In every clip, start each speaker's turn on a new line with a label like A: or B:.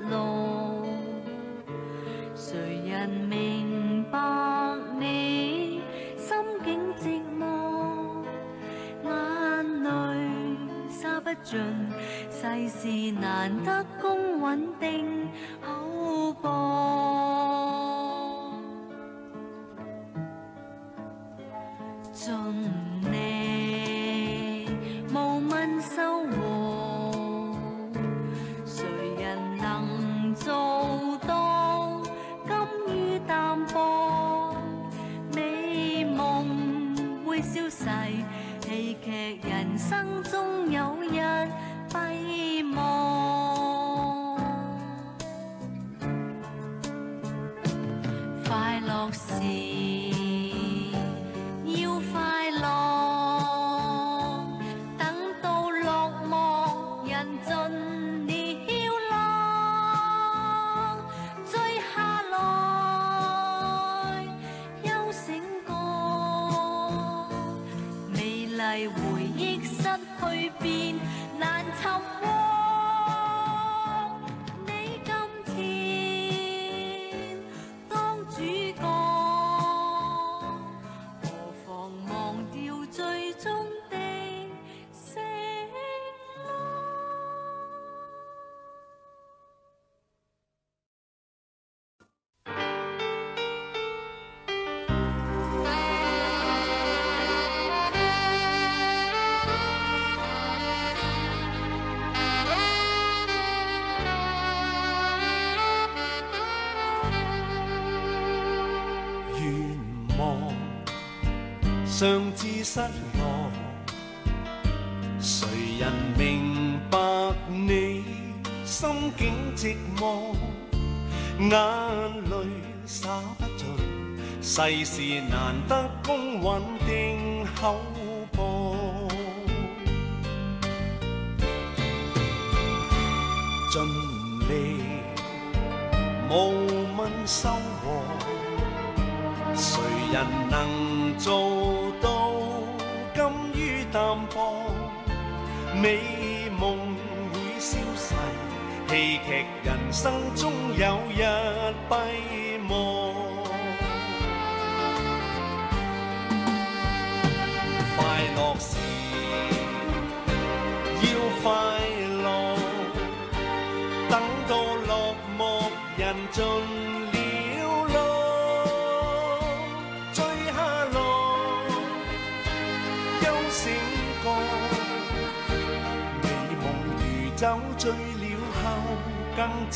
A: 路，誰人明白你心境寂寞？眼淚灑不盡，世事難得公穩定厚薄。盡你無問收穫，誰人能做到甘於淡薄？美夢會消逝，戲劇人生終有日閉幕。快樂時要快樂，等到落幕人盡了浪，追下來休醒過，美麗回憶失去便難尋獲。你今天當主角，何妨忘掉最終的承諾。
B: 願望尚自失落，誰人明白你心境寂寞？眼淚灑不盡，世事難得公穩定厚薄。盡力無問收穫，誰人能做到甘於淡薄？美夢會消逝，戲劇人生終有日閉幕。快樂時要快樂，等到落幕人盡了浪，追下來休醒過，美夢如酒醉了後更寂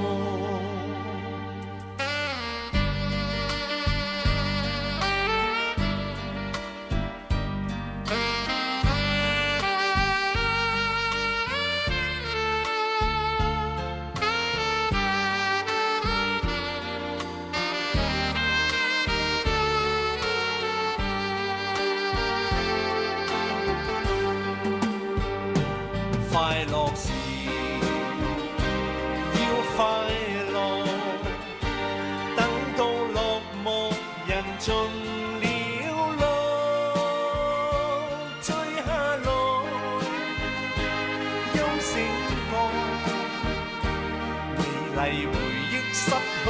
B: 寞。快樂時要快樂，等到落幕人盡了浪，追下來休醒過，美麗回憶失去